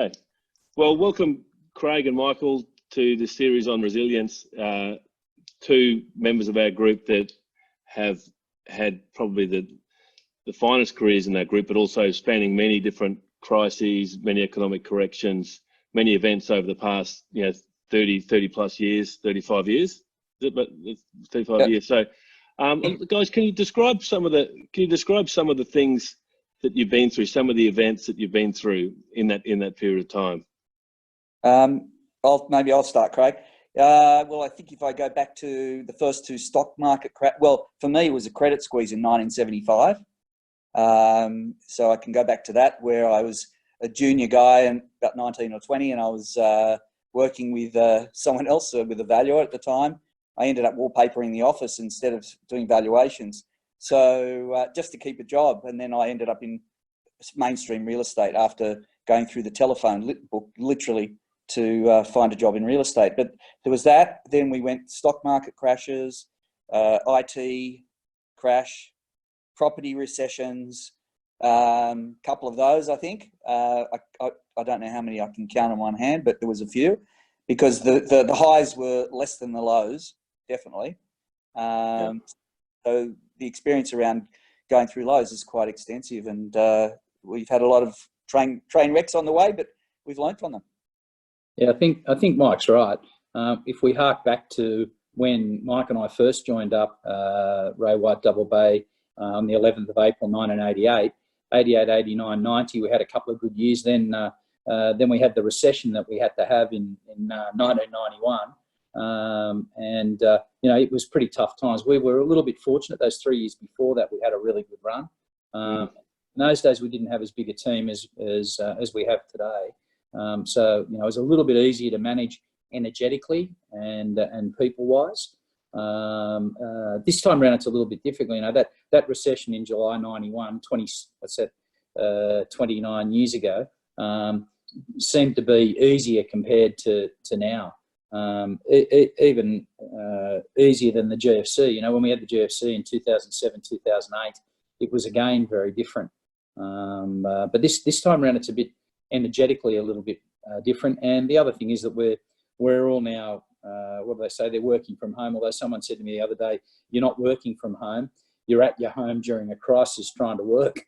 Hey, well, welcome Craig and Michael to the series on resilience. Two members of our group that have had probably the finest careers in that group, but also spanning many different crises, many economic corrections, many events over the past 30 plus years, 35 years. Is it? But it's 35 years. So, guys, can you describe some of the things that you've been through, some of the events that you've been through in that period of time? Maybe I'll start, Craig. Well, I think if I go back to the first two stock market well, for me, it was a credit squeeze in 1975. So I can go back to that, where I was a junior guy and about 19 or 20, and I was working with someone else, with a valuer at the time. I ended up wallpapering the office instead of doing valuations. So just to keep a job, and then I ended up in mainstream real estate after going through the telephone book, literally, to find a job in real estate. But there was that. Then we went stock market crashes, IT crash, property recessions, couple of those, I think. I don't know how many I can count on one hand, but there was a few, because the highs were less than the lows, definitely. So the experience around going through lows is quite extensive, and we've had a lot of train wrecks on the way, but we've learned from them. Yeah, I think Mike's right. If we hark back to when Mike and I first joined up Ray White Double Bay on the 11th of April 1988, 88, 89, 90, we had a couple of good years. Then we had the recession that we had to have in 1991. It was pretty tough times. We were a little bit fortunate those 3 years before that. We had a really good run. In those days, we didn't have as big a team as we have today. So it was a little bit easier to manage energetically and people-wise. This time around, it's a little bit difficult. That recession in July 91, 29 years ago, seemed to be easier compared to now. Even easier than the GFC. When we had the GFC in 2007, 2008, it was again very different. But this time around, it's a bit energetically a little bit different. And the other thing is that we're all now, what do they say? They're working from home. Although someone said to me the other day, "You're not working from home. You're at your home during a crisis trying to work."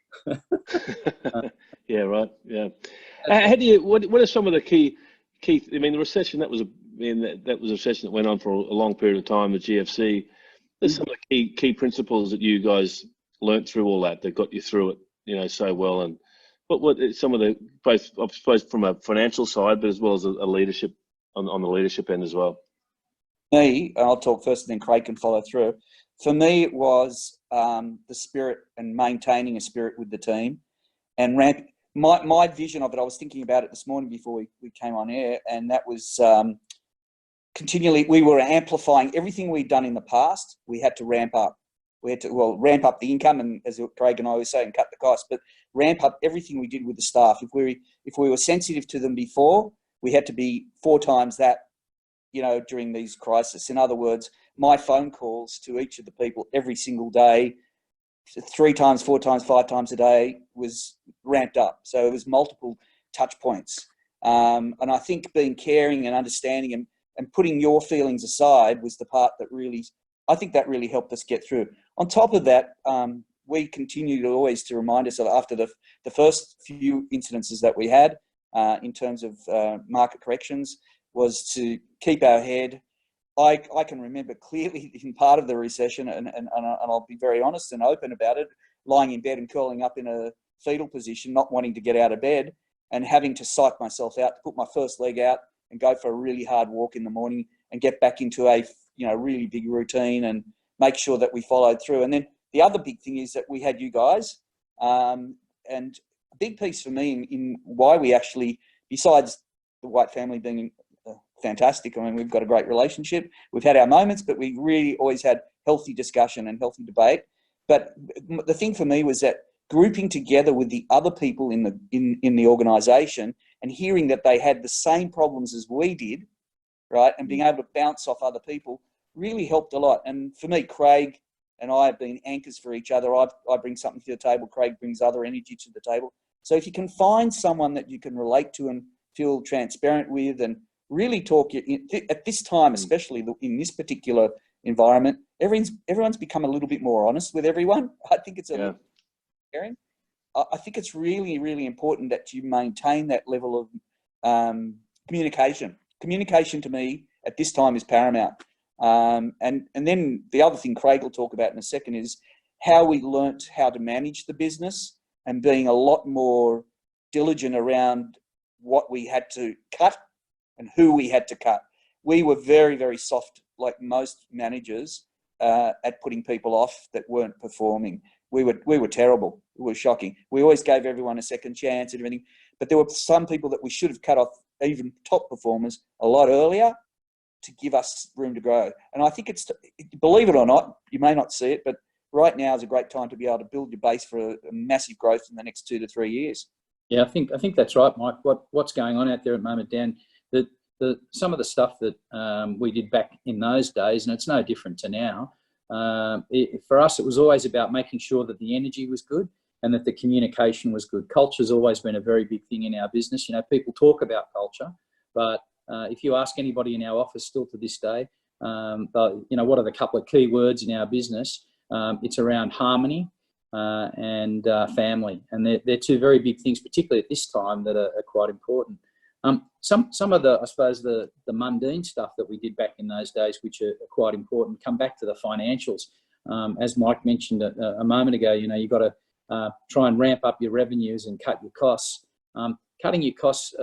Yeah, right. Yeah. What are some of the key? I mean, the recession that was a recession that went on for a long period of time. The GFC. There's some of the key principles that you guys learnt through all that got you through it, so well. And what some of the, both I suppose from a financial side, but as well as a leadership on the leadership end as well. Me, I'll talk first, and then Craig can follow through. For me, it was the spirit and maintaining a spirit with the team, and my vision of it. I was thinking about it this morning before we came on air, and that was continually we were amplifying everything we'd done in the past. We had to ramp up. We had to ramp up the income, and as Craig and I were saying, cut the costs, but ramp up everything we did with the staff. If we were sensitive to them before, we had to be 4 times that, during these crises. In other words, my phone calls to each of the people every single day, 3 times, 4 times, 5 times a day, was ramped up. So it was multiple touch points. And I think being caring and understanding and putting your feelings aside was the part that really helped us get through. On top of that, we continue to always to remind ourselves after the first few incidences that we had in terms of market corrections, was to keep our head. I can remember clearly in part of the recession, and I'll be very honest and open about it, lying in bed and curling up in a fetal position, not wanting to get out of bed, and having to psych myself out to put my first leg out and go for a really hard walk in the morning and get back into a really big routine and make sure that we followed through. And then the other big thing is that we had you guys, and a big piece for me in why we actually, besides the White family being fantastic, I mean, we've got a great relationship, we've had our moments, but we really always had healthy discussion and healthy debate. But the thing for me was that grouping together with the other people in the organisation and hearing that they had the same problems as we did, right, and being able to bounce off other people really helped a lot. And for me, Craig and I have been anchors for each other. I bring something to the table, Craig brings other energy to the table. So if you can find someone that you can relate to and feel transparent with, and really talk at this time, especially in this particular environment. Everyone's become a little bit more honest with everyone. I think it's a little caring. I think it's really, really important that you maintain that level of communication. Communication to me at this time is paramount. And then the other thing Craig will talk about in a second is how we learnt how to manage the business and being a lot more diligent around what we had to cut and who we had to cut. We were very, very soft, like most managers, at putting people off that weren't performing. We were terrible. We were shocking. We always gave everyone a second chance and everything, but there were some people that we should have cut off, even top performers, a lot earlier to give us room to grow. And I think believe it or not, you may not see it, but right now is a great time to be able to build your base for a massive growth in the next 2 to 3 years. Yeah, I think that's right, Mike. What's going on out there at the moment, Dan? Some of the stuff that we did back in those days, and it's no different to now. For us, it was always about making sure that the energy was good and that the communication was good. Culture's always been a very big thing in our business. You know, people talk about culture, but if you ask anybody in our office still to this day, what are the couple of key words in our business? It's around harmony and family, and they're two very big things, particularly at this time, that are quite important. Some of the, I suppose, the mundane stuff that we did back in those days, which are quite important, come back to the financials. As Mike mentioned a moment ago, you've got to try and ramp up your revenues and cut your costs. Cutting your costs,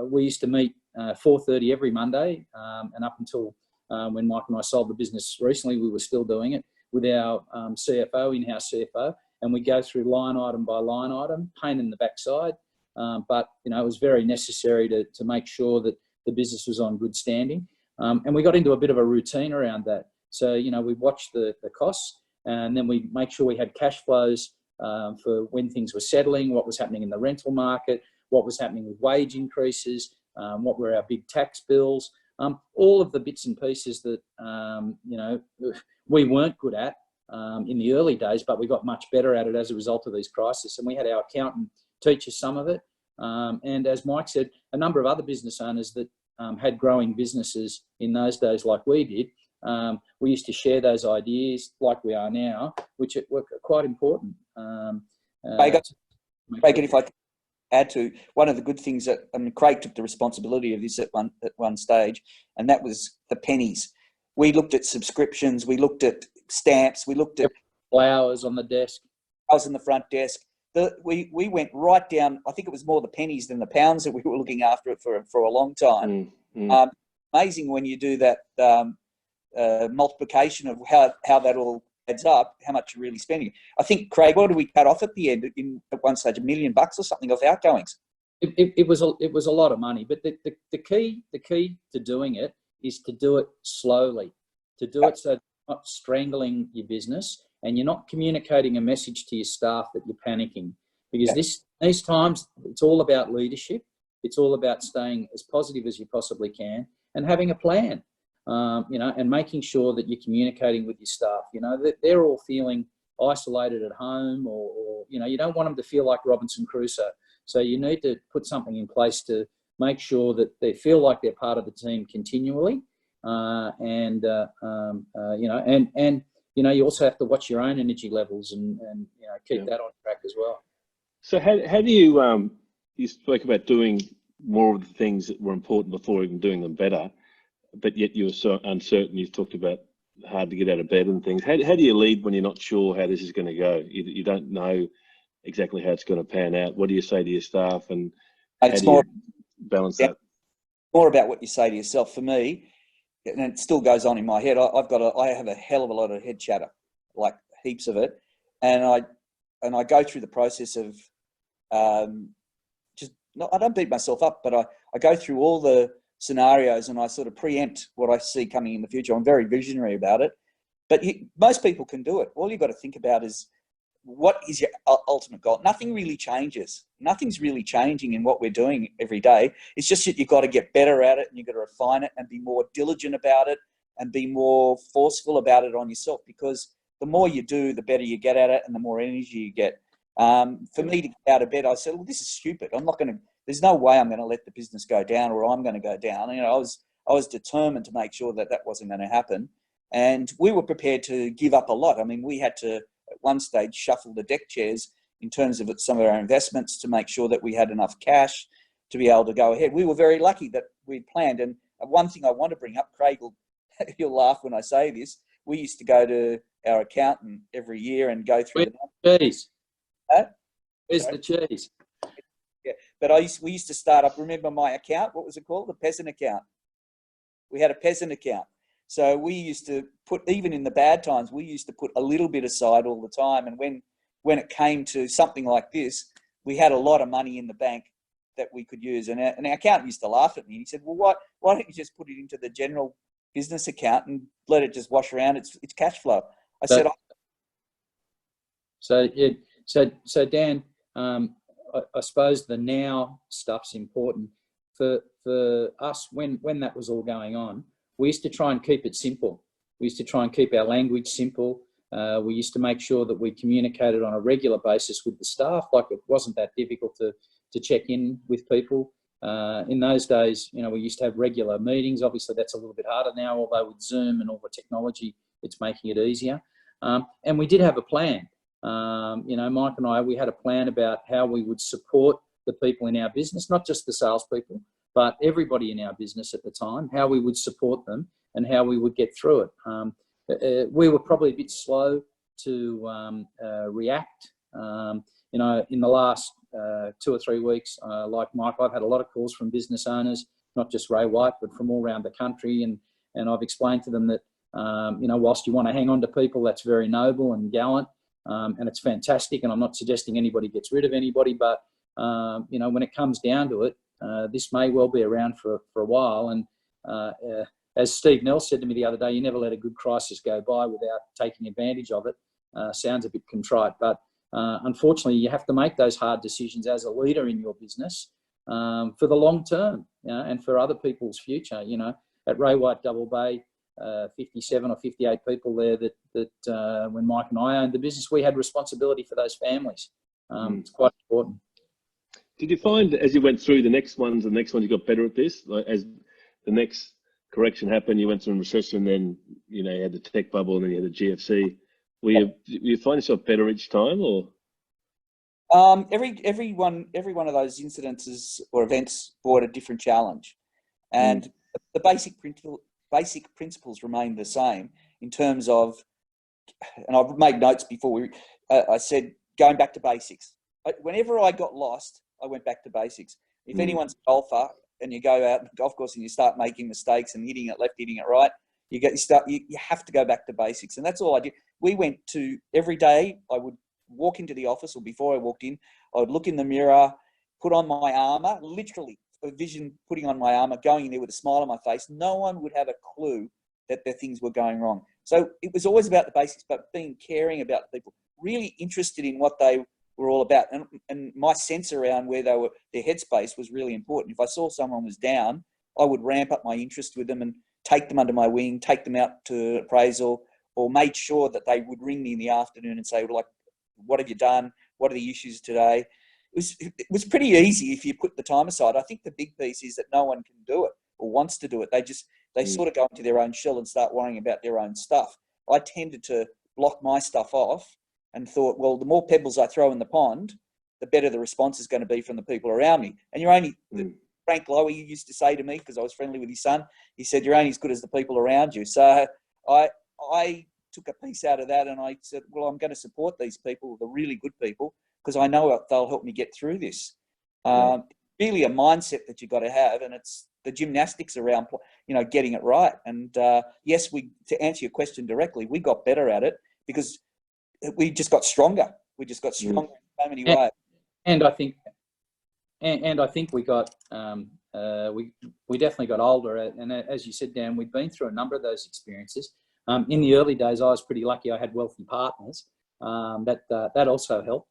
we used to meet 4:30 every Monday, and up until when Mike and I sold the business recently, we were still doing it with our CFO, in-house CFO, and we go through line item by line item, pain in the backside. But it was very necessary to make sure that the business was on good standing, and we got into a bit of a routine around that. So we watched the costs, and then we make sure we had cash flows for when things were settling, what was happening in the rental market, what was happening with wage increases, what were our big tax bills, all of the bits and pieces that we weren't good at in the early days, but we got much better at it as a result of these crises. And we had our accountant teach us some of it. And as Mike said, a number of other business owners that had growing businesses in those days like we did, we used to share those ideas like we are now, which were quite important. Craig, if I could add to one of the good things that, Craig took the responsibility of this at one stage, and that was the pennies. We looked at subscriptions, we looked at stamps, we looked at flowers on the desk. Flowers on the front desk. We went right down. I think it was more the pennies than the pounds that we were looking after it for a long time. Amazing when you do that multiplication of how that all adds up, how much you're really spending. I think, Craig, what did we cut off at the end? At one stage, $1 million or something of outgoings. It was a lot of money, but the key to doing it is to do it slowly, to do it so you're not strangling your business and you're not communicating a message to your staff that you're panicking. Because these times, it's all about leadership. It's all about staying as positive as you possibly can and having a plan, and making sure that you're communicating with your staff. That they're all feeling isolated at home, or you don't want them to feel like Robinson Crusoe. So you need to put something in place to make sure that they feel like they're part of the team continually, you also have to watch your own energy levels and keep that on track as well. So how do you you spoke about doing more of the things that were important before even doing them better, but yet you were so uncertain. You talked about hard to get out of bed and things. How do you lead when you're not sure how this is going to go? You don't know exactly how it's going to pan out. What do you say to your staff, and how do you balance that? More about what you say to yourself. For me, and it still goes on in my head, I have a hell of a lot of head chatter, like heaps of it, and I go through the process of I don't beat myself up, but I go through all the scenarios and I sort of preempt what I see coming in the future. I'm very visionary about it, but most people can do it. All you've got to think about is, what is your ultimate goal? Nothing really changes. Nothing's really changing in what we're doing every day. It's just that you've got to get better at it, and you've got to refine it and be more diligent about it and be more forceful about it on yourself, because the more you do, the better you get at it and the more energy you get. For me to get out of bed, I said, well, this is stupid. there's no way I'm going to let the business go down, or I'm going to go down. You know, I was determined to make sure that that wasn't going to happen. And we were prepared to give up a lot. I mean, we had to, at one stage, shuffle the deck chairs in terms of some of our investments to make sure that we had enough cash to be able to go ahead. We were very lucky that we'd planned. And one thing I want to bring up, Craig, you'll laugh when I say this, we used to go to our accountant every year and go through the cheese. Huh? Where's the cheese? Yeah, but we used to start up, remember my account? What was it called? The peasant account. We had a peasant account. So we used to put, even in the bad times, we used to put a little bit aside all the time. And when it came to something like this, we had a lot of money in the bank that we could use. And our accountant used to laugh at me. He said, well, why don't you just put it into the general business account and let it just wash around? It's cash flow. So Dan, I suppose the now stuff's important for us. When that was all going on, we used to try and keep it simple. We used to try and keep our language simple. We used to make sure that we communicated on a regular basis with the staff. Like, it wasn't that difficult to check in with people. In those days, you know, we used to have regular meetings. Obviously, that's a little bit harder now, although with Zoom and all the technology, it's making it easier. And we did have a plan. You know, Mike and I, we had a plan about how we would support the people in our business, not just the salespeople, but everybody in our business at the time, how we would support them and how we would get through it. We were probably a bit slow to react. You know, in the last 2 or 3 weeks, like Mike, I've had a lot of calls from business owners, not just Ray White, but from all around the country. And I've explained to them that, you know, whilst you want to hang on to people, that's very noble and gallant. And it's fantastic. And I'm not suggesting anybody gets rid of anybody, but, you know, when it comes down to it, this may well be around for a while. And as Steve Nell said to me the other day, you never let a good crisis go by without taking advantage of it. Sounds a bit contrite, but unfortunately, you have to make those hard decisions as a leader in your business for the long term, you know, and for other people's future. You know, at Ray White Double Bay, 57 or 58 people there that when Mike and I owned the business, we had responsibility for those families. It's quite important. Did you find as you went through the next ones you got better at this? Like, as the next correction happened, you went through a recession, then, you know, you had the tech bubble, and then you had the GFC. You find yourself better each time, or? Every one of those incidences or events brought a different challenge, and the basic principles remain the same in terms of, and I've made notes before I said going back to basics. Whenever I got lost, I went back to basics. If anyone's a golfer and you go out on the golf course and you start making mistakes and hitting it left, hitting it right, you have to go back to basics. And that's all I did. We went to every day. I would walk into the office, or before I walked in, I would look in the mirror, put on my armor, literally a vision, putting on my armor, going in there with a smile on my face. No one would have a clue that their things were going wrong. So it was always about the basics, but being caring about people, really interested in what they were all about. And my sense around where they were, their headspace was really important. If I saw someone was down, I would ramp up my interest with them and take them under my wing, take them out to appraisal, or made sure that they would ring me in the afternoon and say, like, what have you done? What are the issues today? It was pretty easy if you put the time aside. I think the big piece is that no one can do it or wants to do it. They sort of go into their own shell and start worrying about their own stuff. I tended to block my stuff off and thought, well, the more pebbles I throw in the pond, the better the response is going to be from the people around me. And you're only, Frank Lowy used to say to me, because I was friendly with his son, he said, you're only as good as the people around you. So I took a piece out of that, and I said, well, I'm going to support these people, the really good people, because I know they'll help me get through this. Really a mindset that you've got to have, and it's the gymnastics around, you know, getting it right. And yes, to answer your question directly, we got better at it because we just got stronger. We just got stronger in so many ways. And I think we got we definitely got older. And as you said, Dan, we've been through a number of those experiences. In the early days, I was pretty lucky. I had wealthy partners. That also helped.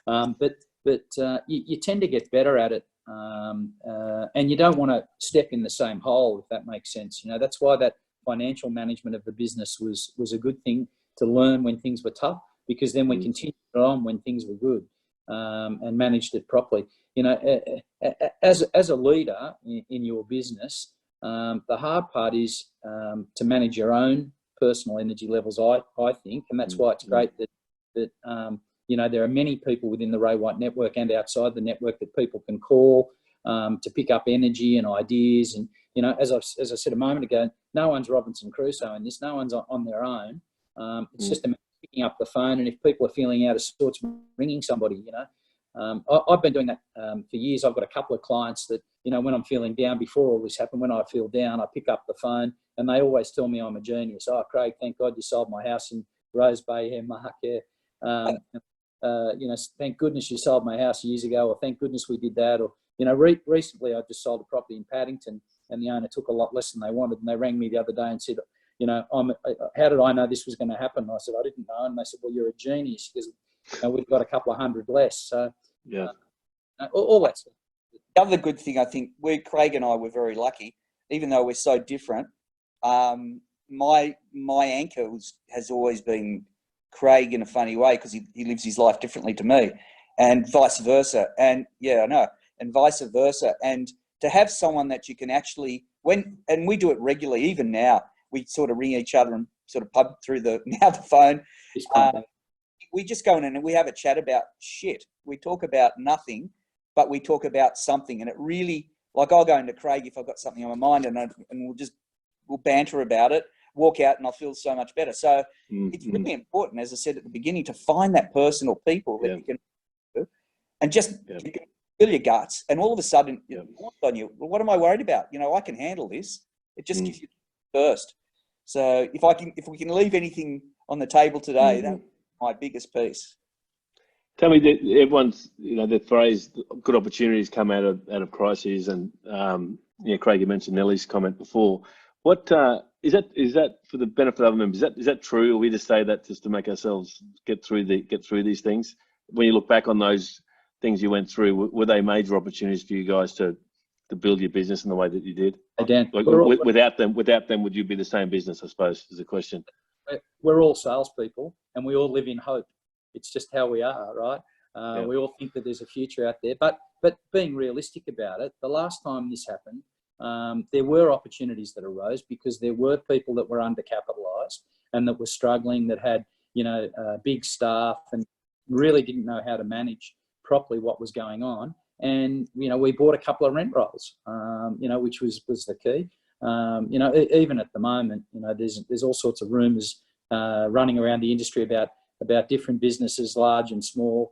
But you tend to get better at it, and you don't want to step in the same hole, if that makes sense. You know, that's why that financial management of the business was a good thing to learn when things were tough, because then we continued on when things were good. and managed it properly. You know, as a leader in your business, the hard part is to manage your own personal energy levels, I think, and that's why it's great that you know, there are many people within the Ray White network and outside the network that people can call to pick up energy and ideas. And, you know, as I said a moment ago, no one's Robinson Crusoe in this. No one's on their own. It's just a matter of picking up the phone, and if people are feeling out of sorts, ringing somebody, you know. I've been doing that for years. I've got a couple of clients that, you know, when I'm feeling down, before all this happened, when I feel down, I pick up the phone and they always tell me I'm a genius. Oh, Craig, thank God you sold my house in Rose Bay. Yeah, Mark, yeah. You know, thank goodness you sold my house years ago, or thank goodness we did that. Or, you know, recently I just sold a property in Paddington and the owner took a lot less than they wanted. And they rang me the other day and said, you know, how did I know this was going to happen? And I said, I didn't know. And they said, well, you're a genius, because, you know, we've got a couple of hundred less. So, yeah, all that stuff. The other good thing, I think, Craig and I were very lucky, even though we're so different. My anchor has always been Craig in a funny way, because he lives his life differently to me, and vice versa. And yeah, I know, and vice versa. And to have someone that you can actually, and we do it regularly, even now, we sort of ring each other and sort of pub through the phone. We just go in and we have a chat about shit. We talk about nothing, but we talk about something. And it really, like, I'll go into Craig if I've got something on my mind, and we'll banter about it, walk out, and I'll feel so much better. So it's really important, as I said at the beginning, to find that person or people that you can, and just you can fill your guts, and all of a sudden it dawns on you, well, what am I worried about? You know, I can handle this. It just gives you first. So if we can leave anything on the table today, that's my biggest piece. Tell me, that everyone's, you know, the phrase "good opportunities come out of crises," and yeah, Craig, you mentioned Nellie's comment before. What is that for the benefit of other members? Is that true, or we just say that just to make ourselves get through these things? When you look back on those things you went through, were they major opportunities for you guys to build your business in the way that you did? Hey, Dan, like, without them, would you be the same business? I suppose is the question. We're all salespeople, and we all live in hope. It's just how we are, right? We all think that there's a future out there, but being realistic about it, the last time this happened, there were opportunities that arose because there were people that were undercapitalised and that were struggling, that had, you know, big staff and really didn't know how to manage properly what was going on. And, you know, we bought a couple of rent rolls, you know, which was the key. You know, even at the moment, you know, there's all sorts of rumours running around the industry about different businesses, large and small.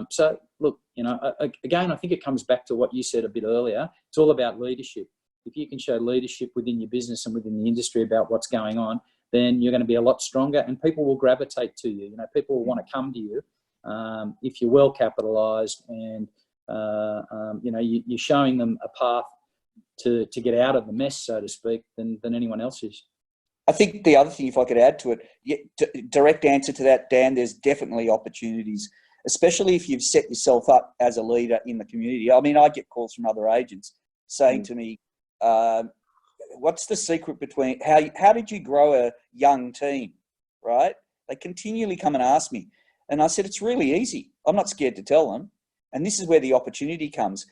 So look, you know, again, I think it comes back to what you said a bit earlier. It's all about leadership. If you can show leadership within your business and within the industry about what's going on, then you're going to be a lot stronger, and people will gravitate to you. You know, people will want to come to you if you're well capitalised, and you know, you're showing them a path to get out of the mess, so to speak, than anyone else is. I think the other thing, if I could add to it, direct answer to that, Dan, there's definitely opportunities, especially if you've set yourself up as a leader in the community. I mean, I get calls from other agents saying to me, what's the secret between, how did you grow a young team, right? They continually come and ask me. And I said, it's really easy. I'm not scared to tell them. And this is where the opportunity comes.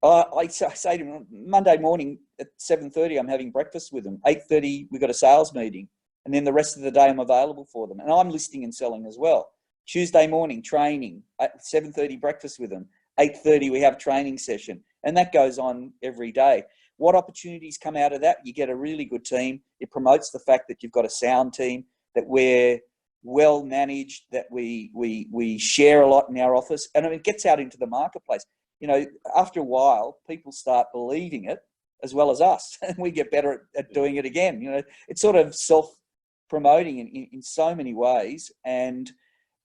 I say to them, Monday morning at 7:30, I'm having breakfast with them. 8:30, we've got a sales meeting. And then the rest of the day, I'm available for them. And I'm listing and selling as well. Tuesday morning, training. At 7:30, breakfast with them. 8:30, we have a training session. And that goes on every day. What opportunities come out of that? You get a really good team. It promotes the fact that you've got a sound team, that we're well managed, that we share a lot in our office. And it gets out into the marketplace. You know, after a while, people start believing it as well as us, and we get better at doing it again. You know, it's sort of self-promoting in so many ways. And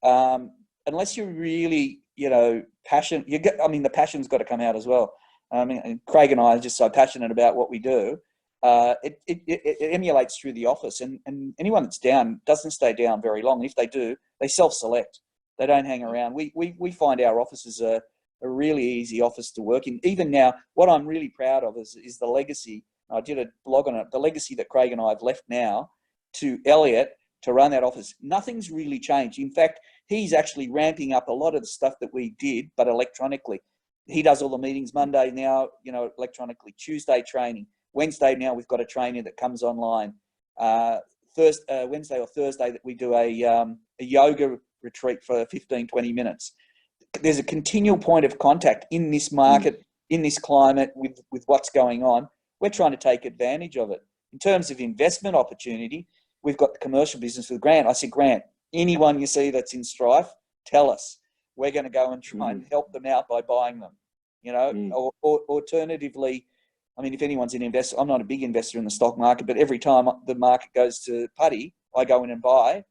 unless you're really, you know, passionate, the passion's got to come out as well. I mean, Craig and I are just so passionate about what we do. It emulates through the office, and anyone that's down doesn't stay down very long. If they do, they self-select. They don't hang around. We find our offices are a really easy office to work in. Even now, what I'm really proud of is the legacy. I did a blog on it. The legacy that Craig and I have left now to Elliot to run that office. Nothing's really changed. In fact, he's actually ramping up a lot of the stuff that we did, but electronically. He does all the meetings Monday now, electronically. Tuesday training. Wednesday now we've got a trainer that comes online. Wednesday or Thursday that we do a yoga retreat for 15, 20 minutes. There's a continual point of contact in this market, in this climate with what's going on. We're trying to take advantage of it. In terms of investment opportunity, we've got the commercial business with Grant. I said, Grant, anyone you see that's in strife, tell us. We're going to go and try and help them out by buying them, or alternatively, I mean, if anyone's an investor, I'm not a big investor in the stock market, but every time the market goes to putty, I go in and buy,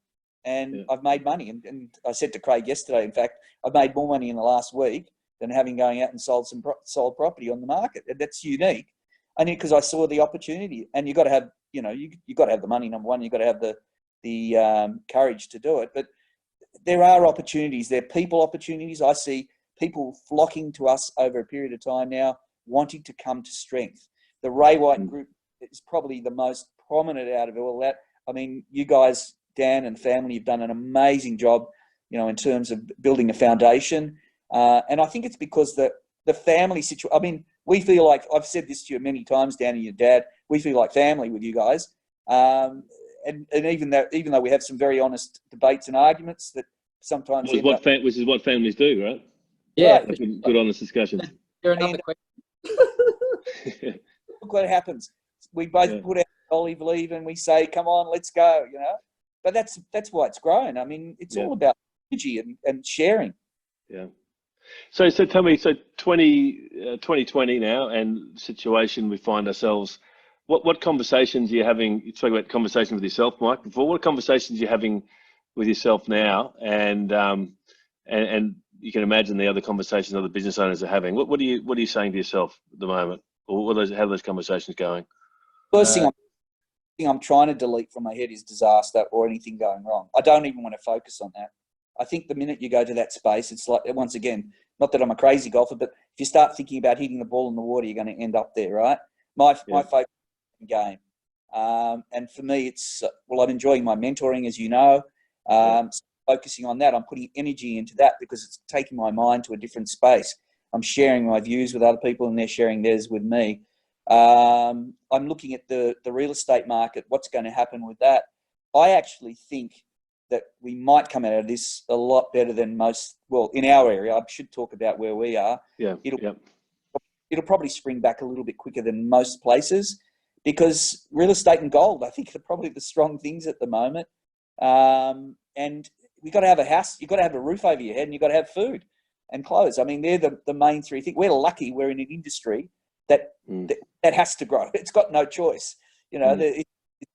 and I've made money. And I said to Craig yesterday, in fact, I've made more money in the last week than having going out and sold property on the market. And that's unique. I mean, because I saw the opportunity, and you've got to have, you've got to have the money, number one, you've got to have the courage to do it. But there are opportunities. There are people opportunities. I see people flocking to us over a period of time now, wanting to come to strength. The Ray White group is probably the most prominent out of all that. I mean, you guys, Dan and family, have done an amazing job, in terms of building a foundation. And I think it's because the family situation, I mean, we feel like, I've said this to you many times, Dan and your dad, we feel like family with you guys. And even though we have some very honest debates and arguments that sometimes which is what families do, right? Yeah, Right. Good honest discussions. There another question. Look what happens. We both put our olive leave and we say, "Come on, let's go." But that's why it's grown. I mean, it's all about energy and sharing. Yeah. So tell me, 2020 now, and situation we find ourselves. What conversations are you having? You talk about conversations with yourself, Mike. Before, what conversations are you having with yourself now? And you can imagine the other conversations other business owners are having. What are you saying to yourself at the moment, or how are those conversations going? First thing I'm trying to delete from my head is disaster or anything going wrong. I don't even want to focus on that. I think the minute you go to that space, it's like, once again, not that I'm a crazy golfer, but if you start thinking about hitting the ball in the water, you're going to end up there, right? My focus is the game. And for me, it's, I'm enjoying my mentoring, as you know. Focusing on that, I'm putting energy into that because it's taking my mind to a different space. I'm sharing my views with other people and they're sharing theirs with me. I'm looking at the real estate market, what's going to happen with that. I actually think that we might come out of this a lot better than most. Well, in our area, I should talk about where we are. It'll probably spring back a little bit quicker than most places because real estate and gold, I think, are probably the strong things at the moment. And you've got to have a house, you've got to have a roof over your head, and you've got to have food and clothes. I mean, they're the main three things. We're lucky we're in an industry that has to grow. It's got no choice. It's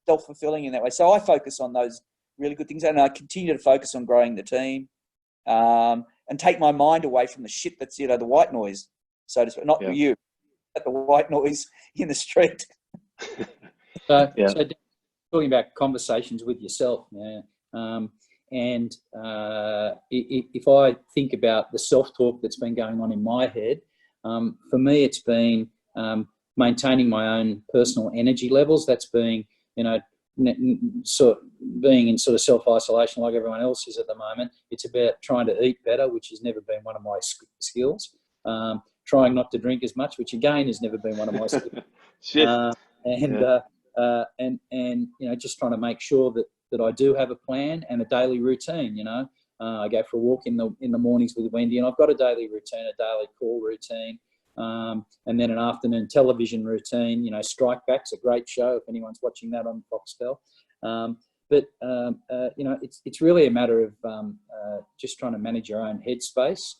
self-fulfilling in that way. So I focus on those really good things, and I continue to focus on growing the team and take my mind away from the shit that's, the white noise, so to speak. Not you, but the white noise in the street. So talking about conversations with yourself, and if I think about the self-talk that's been going on in my head, for me it's been maintaining my own personal energy levels. That's being, being in sort of self-isolation like everyone else is at the moment. It's about trying to eat better, which has never been one of my skills. Trying not to drink as much, which again has never been one of my skills. And just trying to make sure that I do have a plan and a daily routine. I go for a walk in the mornings with Wendy, and I've got a daily routine, a daily call routine, and then an afternoon television routine. Strike Back's a great show if anyone's watching that on Foxtel. It's really a matter of just trying to manage your own headspace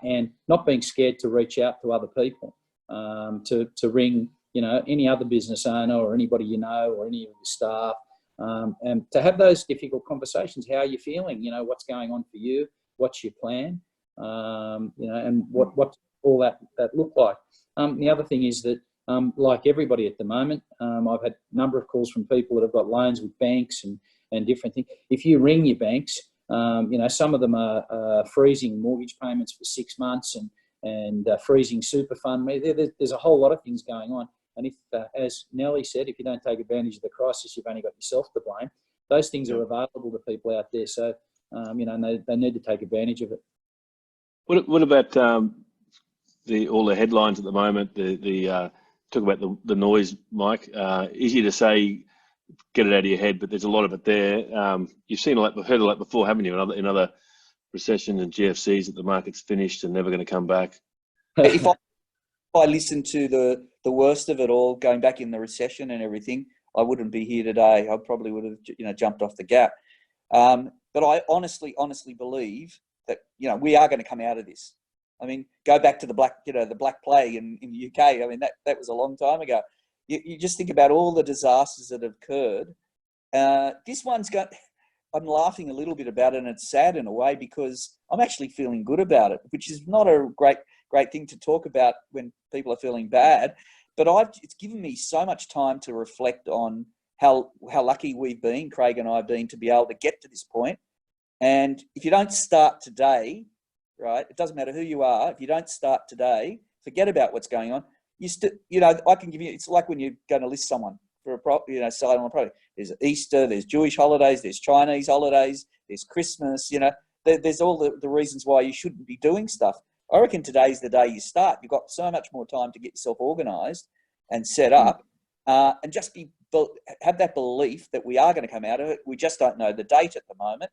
and not being scared to reach out to other people, to ring any other business owner or anybody or any of the staff, and to have those difficult conversations. How are you feeling? What's going on for you? What's your plan? And what all that look like. The other thing is that, like everybody at the moment, I've had a number of calls from people that have got loans with banks and different things. If you ring your banks, some of them are freezing mortgage payments for 6 months and freezing super fund. There's a whole lot of things going on. And if, as Nellie said, if you don't take advantage of the crisis, you've only got yourself to blame. Those things are available to people out there. So And they need to take advantage of it. What about all the headlines at the moment? Talk about the noise, Mike. Easy to say, get it out of your head, but there's a lot of it there. You've seen heard of that before, haven't you? In other recessions and GFCs, that the market's finished and never going to come back. If I listened to the worst of it all, going back in the recession and everything, I wouldn't be here today. I probably would have, jumped off the gap. But I honestly believe that, we are going to come out of this. I mean, go back to the Black Plague in the UK. I mean, that was a long time ago. You just think about all the disasters that have occurred. This one's I'm laughing a little bit about it, and it's sad in a way because I'm actually feeling good about it, which is not a great thing to talk about when people are feeling bad. But it's given me so much time to reflect on how lucky we've been, Craig and I have been, to be able to get to this point. And if you don't start today, right, it doesn't matter who you are. If you don't start today, forget about what's going on. I can give you, it's like when you're going to list someone for a sale on a product. There's Easter, there's Jewish holidays, there's Chinese holidays, there's Christmas, there's all the reasons why you shouldn't be doing stuff. I reckon today's the day you start. You've got so much more time to get yourself organised and set up, and just have that belief that we are going to come out of it. We just don't know the date at the moment.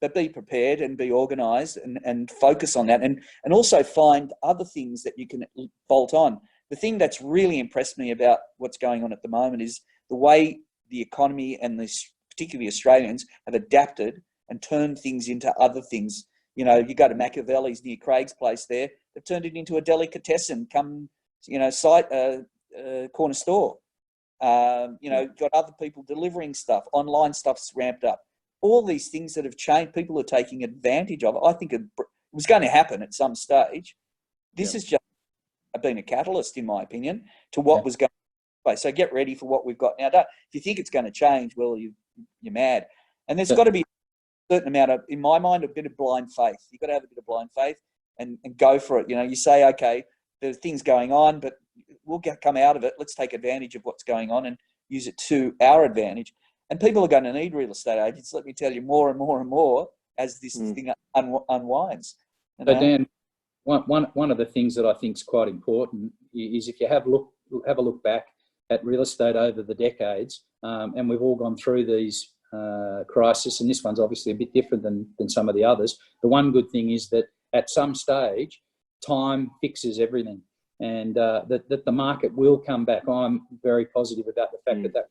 But be prepared and be organised and focus on that, and also find other things that you can bolt on. The thing that's really impressed me about what's going on at the moment is the way the economy and particularly Australians have adapted and turned things into other things. You go to Machiavelli's near Craig's place there, they've turned it into a delicatessen, corner store. Got other people delivering stuff, online stuff's ramped up. All these things that have changed, people are taking advantage of. I think it was going to happen at some stage. This has just been a catalyst, in my opinion, to what was going on. So get ready for what we've got now. If you think it's going to change, well, you're mad. And there's got to be a certain amount of, in my mind, a bit of blind faith. You've got to have a bit of blind faith and go for it. You say, okay, there's things going on, but we'll come out of it. Let's take advantage of what's going on and use it to our advantage. And people are going to need real estate agents, let me tell you, more and more and more as this thing unwinds. So Dan, one of the things that I think is quite important is if you have a look back at real estate over the decades, and we've all gone through these crises, and this one's obviously a bit different than some of the others. The one good thing is that at some stage, time fixes everything, and that the market will come back. I'm very positive about the fact that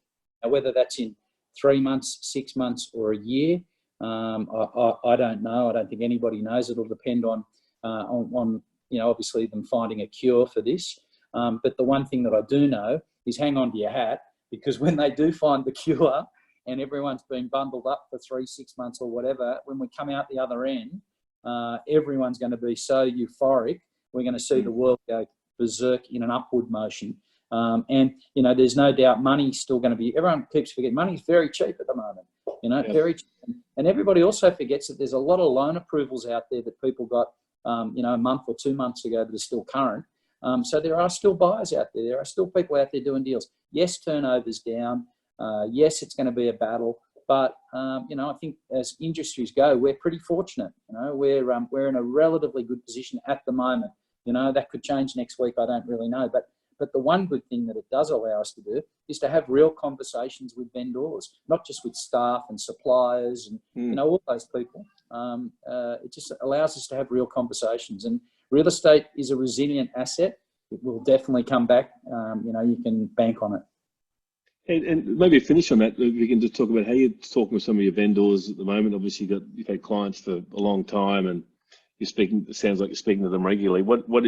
whether that's in 3 months, 6 months, or a year, I don't know. I don't think anybody knows. It'll depend on obviously them finding a cure for this. But the one thing that I do know is hang on to your hat, because when they do find the cure and everyone's been bundled up for 3, 6 months or whatever, when we come out the other end, everyone's going to be so euphoric. We're going to see the world go berserk in an upward motion. And there's no doubt money's still going to be, everyone keeps forgetting money's very cheap at the moment, very cheap. And everybody also forgets that there's a lot of loan approvals out there that people got, a month or 2 months ago that are still current. So there are still buyers out there. There are still people out there doing deals. Yes, turnover's down. Yes, it's going to be a battle. But, I think as industries go, we're pretty fortunate. We're in a relatively good position at the moment. That could change next week. I don't really know. But the one good thing that it does allow us to do is to have real conversations with vendors, not just with staff and suppliers and, all those people. It just allows us to have real conversations. And real estate is a resilient asset. It will definitely come back. You can bank on it. And maybe finish on that. We can just talk about how you're talking with some of your vendors at the moment. Obviously, you've had clients for a long time, and you're speaking. It sounds like you're speaking to them regularly. What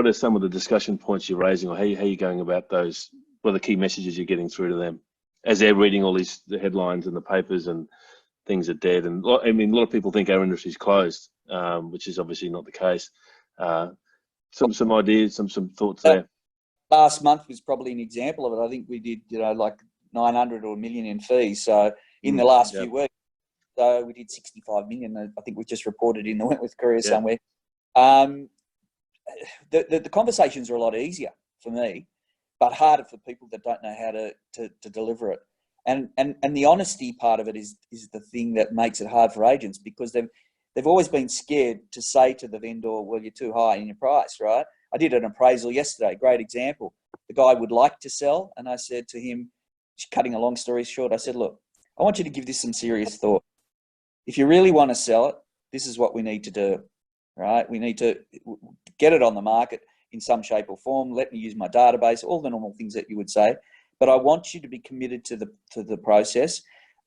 are some of the discussion points you're raising, or how are you going about those? What are the key messages you're getting through to them as they're reading all the headlines in the papers and things are dead? And a lot of people think our industry's closed, which is obviously not the case. Some ideas, some thoughts there. Last month was probably an example of it. I think we did, like 900 or $1 million in fees. So in the last few weeks, so we did 65 million. I think we just reported in the Wentworth Courier somewhere. The conversations are a lot easier for me, but harder for people that don't know how to deliver it. And the honesty part of it is the thing that makes it hard for agents, because they've always been scared to say to the vendor, well, you're too high in your price, right? I did an appraisal yesterday, great example. The guy would like to sell, and I said to him, cutting a long story short, I said, look, I want you to give this some serious thought. If you really want to sell it, this is what we need to do, right? We need to get it on the market in some shape or form. Let me use my database, all the normal things that you would say. But I want you to be committed to the process.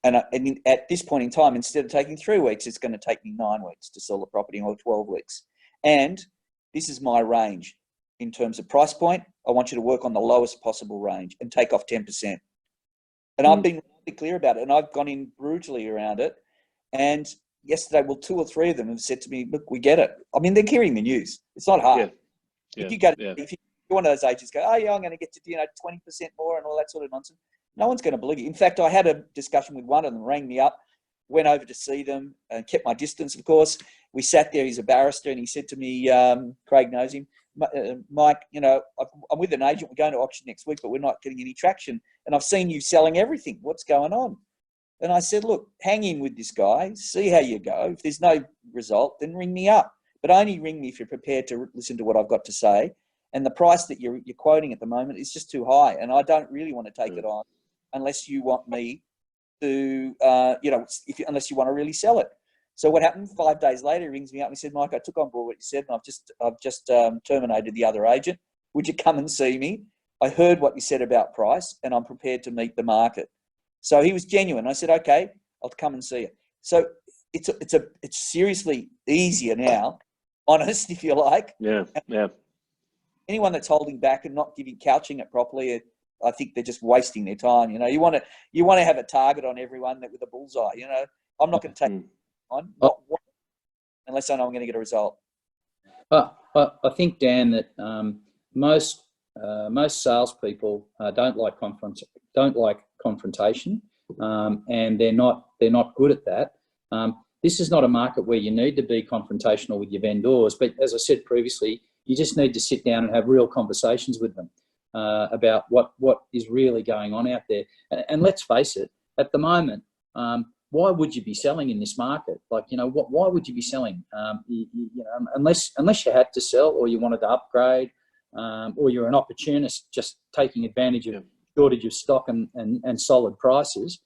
And at this point in time, instead of taking 3 weeks, it's going to take me 9 weeks to sell the property, or 12 weeks. And this is my range in terms of price point. I want you to work on the lowest possible range and take off 10%. And I've been really clear about it, and I've gone in brutally around it. And yesterday, well, 2 or 3 of them have said to me, look, we get it. I mean, they're hearing the news. It's not hard. Yeah. If you're one of those agents go, oh yeah, I'm going to get to 20% more and all that sort of nonsense, no one's going to believe you. In fact, I had a discussion with one of them, rang me up, went over to see them, and kept my distance, of course. We sat there. He's a barrister, and he said to me, Craig knows him, Mike, I'm with an agent. We're going to auction next week, but we're not getting any traction. And I've seen you selling everything. What's going on? And I said, look, hang in with this guy, see how you go. If there's no result, then ring me up. But only ring me if you're prepared to listen to what I've got to say. And the price that you're quoting at the moment is just too high. And I don't really want to take it on unless you want me to, unless you want to really sell it. So what happened? 5 days later, he rings me up and he said, Mike, I took on board what you said, and I've just terminated the other agent. Would you come and see me? I heard what you said about price, and I'm prepared to meet the market. So he was genuine. I said, okay, I'll come and see you. So it's seriously easier now, honest, if you like. Yeah. Anyone that's holding back and not couching it properly, I think they're just wasting their time. You want to have a target on everyone with a bullseye. I'm not going to take on unless I know I'm going to get a result. I think, Dan, that most salespeople don't like confrontation, and they're not good at that. This is not a market where you need to be confrontational with your vendors, but as I said previously, you just need to sit down and have real conversations with them about what is really going on out there. And let's face it, at the moment, why would you be selling in this market? Why would you be selling? Unless you had to sell, or you wanted to upgrade, or you're an opportunist just taking advantage of shortage of stock and solid prices.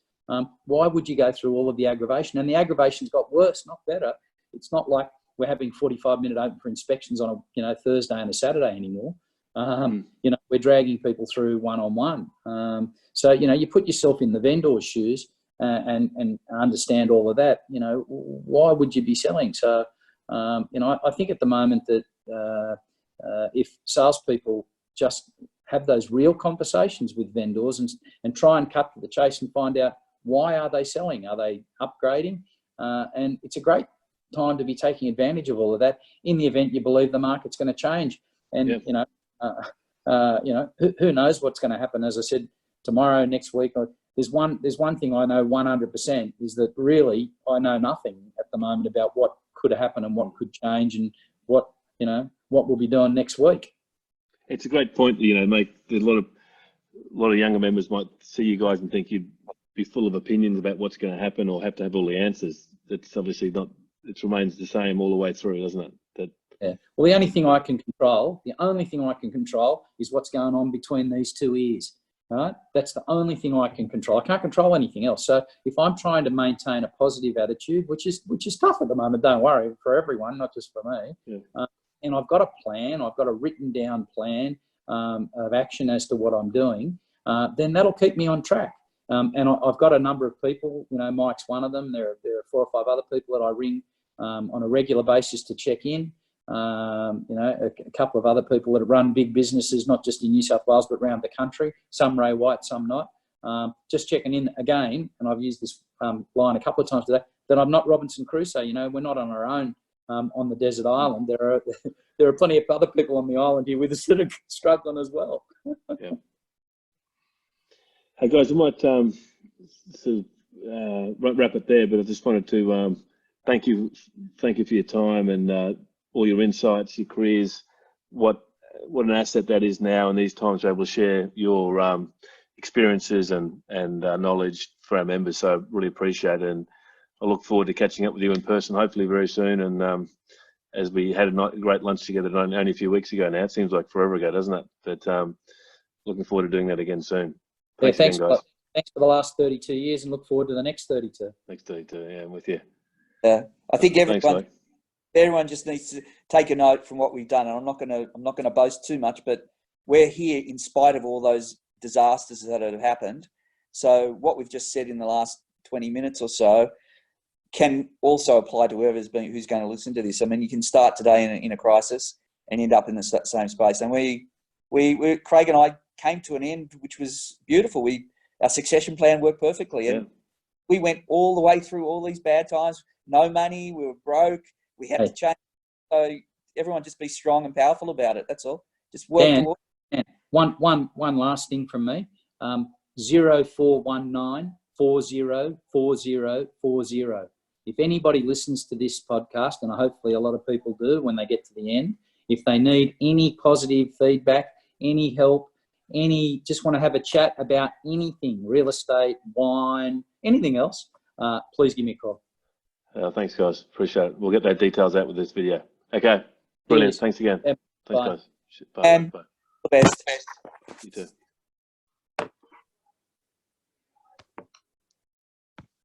Why would you go through all of the aggravation? And the aggravation's got worse, not better. It's not like we're having 45-minute open for inspections on a Thursday and a Saturday anymore. We're dragging people through one-on-one. So you put yourself in the vendor's shoes and understand all of that. Why would you be selling? So I think at the moment that if salespeople just have those real conversations with vendors and try and cut to the chase and find out, why are they selling? Are they upgrading? And it's a great time to be taking advantage of all of that in the event you believe the market's going to change. And who knows what's going to happen? As I said, tomorrow, next week, there's one thing I know 100% is that really I know nothing at the moment about what could happen and what could change and what we'll be doing next week. It's a great point. Mate, there's a lot of younger members might see you guys and think you'd be full of opinions about what's going to happen or have to have all the answers. That's obviously not. It remains the same all the way through, doesn't it? Yeah. Well, the only thing I can control is what's going on between these two ears. Right? That's the only thing I can control. I can't control anything else. So if I'm trying to maintain a positive attitude, which is tough at the moment, don't worry, for everyone, not just for me. And I've got a plan. I've got a written down plan of action as to what I'm doing. Then that'll keep me on track. And I've got a number of people. Mike's one of them. There are 4 or 5 other people that I ring on a regular basis to check in. A couple of other people that run big businesses, not just in New South Wales, but around the country. Some Ray White, some not. Just checking in again, and I've used this line a couple of times today, that I'm not Robinson Crusoe. We're not on our own on the desert island. There are plenty of other people on the island here with us that are struggling as well. Yeah. Hey guys, I might wrap it there, but I just wanted to thank you for your time and all your insights, your careers, what an asset that is now in these times, to be able to share your experiences and knowledge for our members. So really appreciate it, and I look forward to catching up with you in person, hopefully very soon. And as we had a great lunch together only a few weeks ago now, it seems like forever ago, doesn't it? But looking forward to doing that again soon. Thanks again, guys. Thanks for the last 32 years, and look forward to the next 32. Next 32, yeah, I'm with you. Yeah, I think Thanks, everyone just needs to take a note from what we've done. And I'm not going to boast too much, but we're here in spite of all those disasters that have happened. So what we've just said in the last 20 minutes or so can also apply to who's going to listen to this. I mean, you can start today in a crisis and end up in the same space. And we Craig and I came to an end, which was beautiful. Our succession plan worked perfectly, and we went all the way through all these bad times. No money, we were broke. We had to change. So everyone just be strong and powerful about it. That's all. Just work towards. Dan, one last thing from me. 0419 404040. If anybody listens to this podcast, and hopefully a lot of people do when they get to the end, if they need any positive feedback, any help, just want to have a chat about anything, real estate, wine, anything else, please give me a call. Thanks, guys. Appreciate it. We'll get those details out with this video. Okay. Brilliant. Thanks again. Yeah. Thanks, Bye. guys. Bye. And Bye. the best. You too.